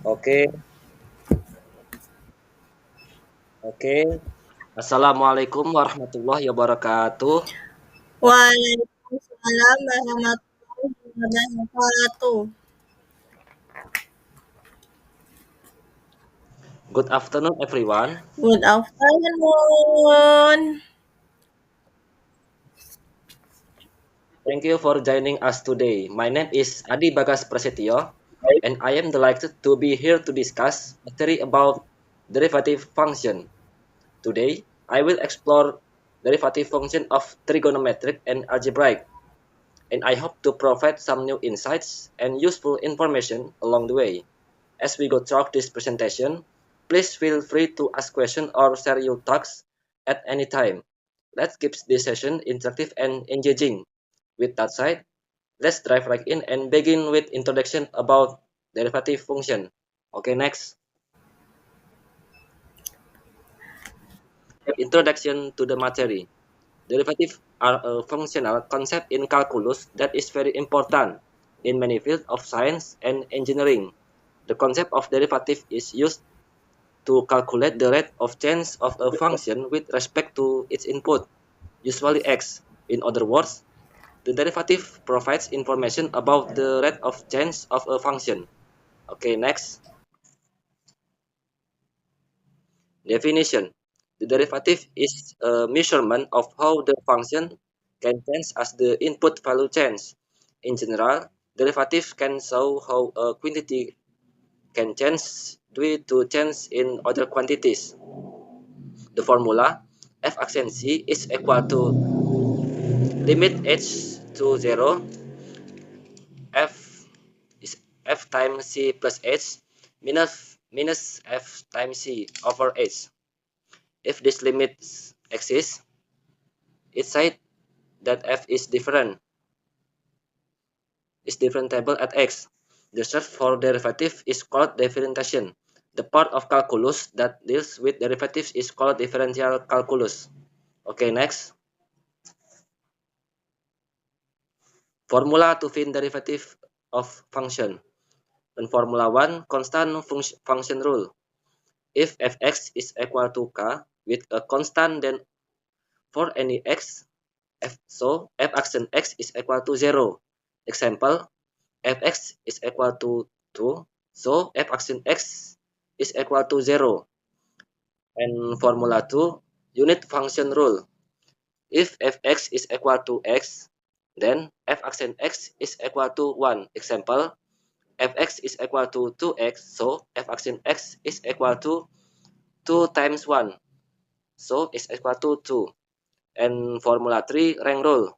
Oke, oke. Assalamualaikum warahmatullahi wabarakatuh. Waalaikumsalam warahmatullahi wabarakatuh. Good afternoon, everyone. Good afternoon. Thank you for joining us today. My name is Adi Bagas Prasetyo, and I am delighted to be here to discuss a theory about derivative function. Today, I will explore derivative function of trigonometric and algebraic, and I hope to provide some new insights and useful information along the way. As we go through this presentation, please feel free to ask questions or share your thoughts at any time. Let's keep this session interactive and engaging. With that said, let's dive right in and begin with introduction about derivative function. Okay, next. Introduction to the matery. Derivatives are a functional concept in calculus that is very important in many fields of science and engineering. The concept of derivative is used to calculate the rate of change of a function with respect to its input, usually x. In other words, the derivative provides information about the rate of change of a function. Okay, next. Definition. The derivative is a measurement of how the function can change as the input value changes. In general, derivatives can show how a quantity can change due to change in other quantities. The formula f accent c is equal to limit h to 0 f is f times c plus h minus f times c over h. If this limit exists, it said that f is differentiable at x. The search for derivative is called differentiation. The part of calculus that deals with derivatives is called differential calculus. Okay, next. Formula to find derivative of function. In Formula 1, constant function rule. If fx is equal to k with a constant, then for any x, f action x is equal to 0. Example, fx is equal to 2, so f action x is equal to 0. And Formula 2, unit function rule. If fx is equal to x, then f action x is equal to 1. Example, fx is equal to 2x, so f action x is equal to 2 times 1, so is equal to 2. And Formula 3, rank rule.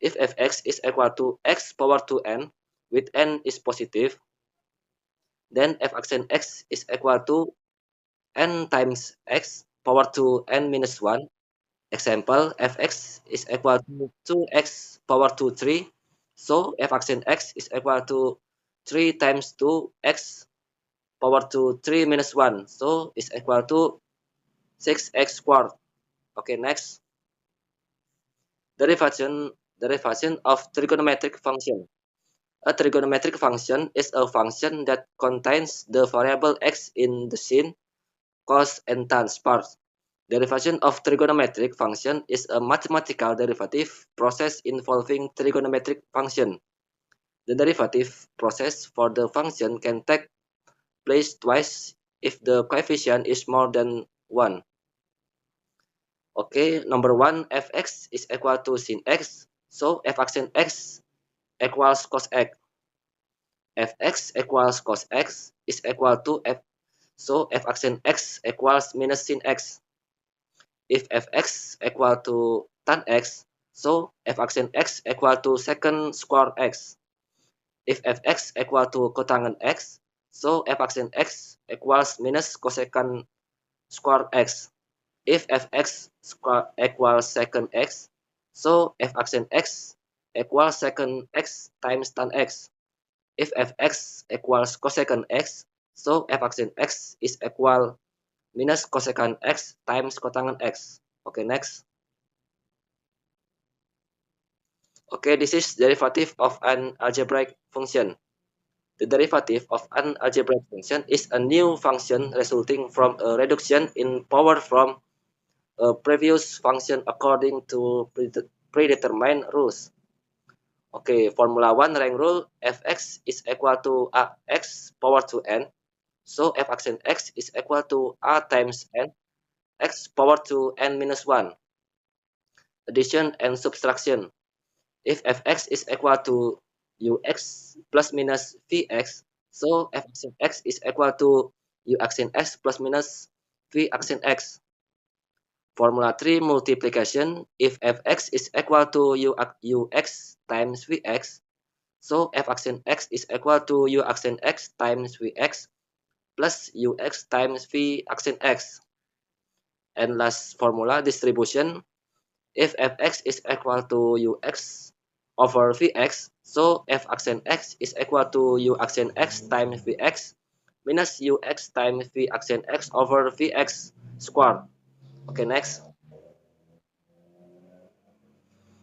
If fx is equal to x power 2n, with n is positive, then f action x is equal to n times x power 2n minus 1. Example, fx is equal to 2x power 2 3, so f action x is equal to 3 times 2x power 2 3 minus 1, so is equal to 6x squared. Okay, next. Derivation of trigonometric function. A trigonometric function is a function that contains the variable x in the sine, cos, and tan parts. Derivation of trigonometric function is a mathematical derivative process involving trigonometric function. The derivative process for the function can take place twice if the coefficient is more than 1. Okay, number 1, fx is equal to sin x, so f action x equals cos x. Fx equals cos x is equal to f, so f action x equals minus sin x. If fx equal to tan x, so f action x equal to secant square x. If fx equal to cotangen x, so f action x equals minus cosecant square x. If fx square equals secant x, so f action x equals secant x times tan x. If fx equals cosecant x, so f action x is equal minus cosecant x times cotangen x. Okay, next. Okay, this is derivative of an algebraic function. The derivative of an algebraic function is a new function resulting from a reduction in power from a previous function according to predetermined rules. Okay, Formula 1 rank rule, fx is equal to x power to n. So f action x is equal to a times n, x power to n minus 1. Addition and subtraction. If fx is equal to ux plus minus vx, so f action x is equal to u action x plus minus v action x. Formula 3 multiplication. If fx is equal to ux times vx, so f action x is equal to u action x times vx plus ux times v action x. And last formula, distribution. If fx is equal to ux over vx, so f action x is equal to u action x times vx minus ux times v action x over vx squared. Okay, next.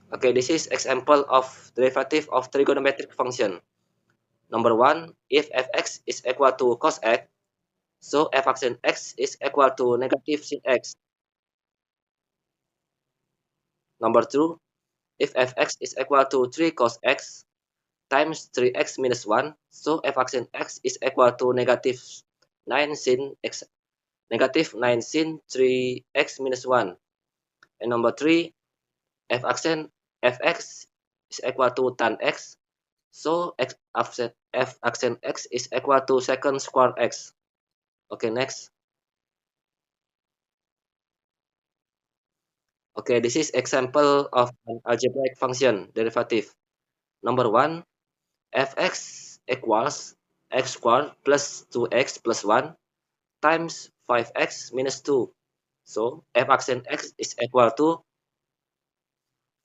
Okay, this is example of derivative of trigonometric function. Number 1, if fx is equal to cos x, so f action x is equal to negative sin x. Number 2, if fx is equal to 3 cos x times 3x minus 1, so f action x is equal to negative 9 sin x, negative 9 sin 3x minus 1. And number 3, f action fx is equal to tan x, so f action x is equal to secant square x. Okay, next. Okay, this is example of an algebraic function derivative. Number 1, fx equals x squared plus 2x plus 1 times 5x minus 2. So f action x is equal to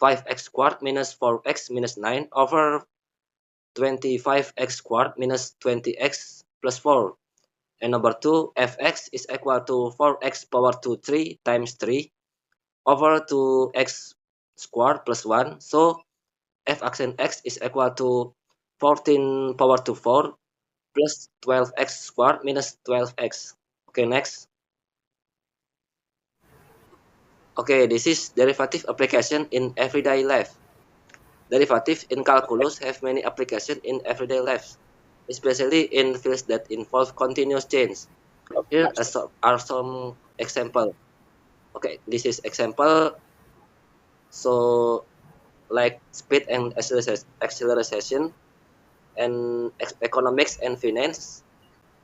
5x squared minus 4x minus 9 over 25x squared minus 20x plus 4. And number 2, fx is equal to 4x power to 3 times 3 over 2x squared plus 1. So f action x is equal to 14 power to 4 plus 12x squared minus 12x. Okay, next. Okay, this is derivative application in everyday life. Derivatives in calculus have many applications in everyday life, especially in fields that involve continuous change. Here are some examples. Okay, this is example. So like speed and acceleration and economics and finance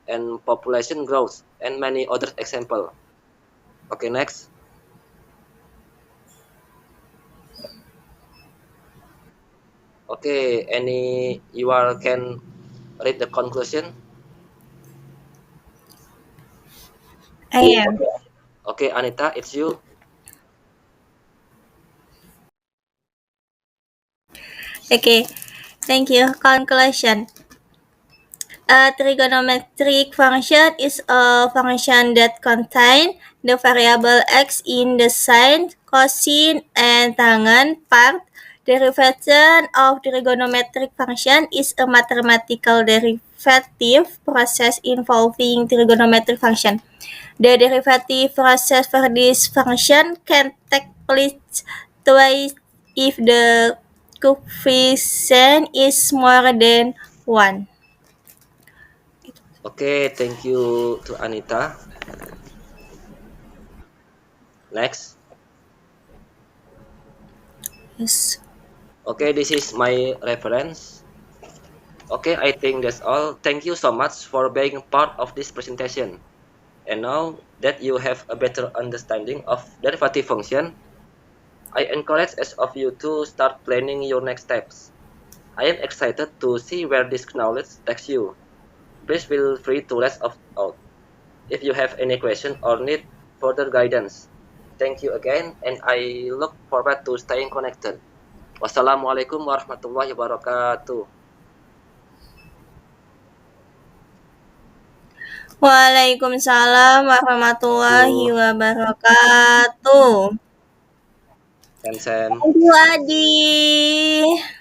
and population growth and many other example. Okay, next. Okay, any you are can read the conclusion. I am. Okay, Anita, it's you. Okay, thank you. Conclusion. A trigonometric function is a function that contains the variable x in the sine, cosine, and tangent part. Derivation of trigonometric function is a mathematical derivative process involving trigonometric function. The derivative process for this function can take place twice if the coefficient is more than 1. Okay, thank you to Anita. Next. Yes. Okay, this is my reference. Okay, I think that's all. Thank you so much for being part of this presentation. And now that you have a better understanding of derivative function, I encourage each of you to start planning your next steps. I am excited to see where this knowledge takes you. Please feel free to let us out if you have any question or need further guidance. Thank you again, and I look forward to staying connected. Wassalamualaikum warahmatullahi wabarakatuh. Waalaikumsalam warahmatullahi You, wabarakatuh. Sen Sen. Thank you, Adi.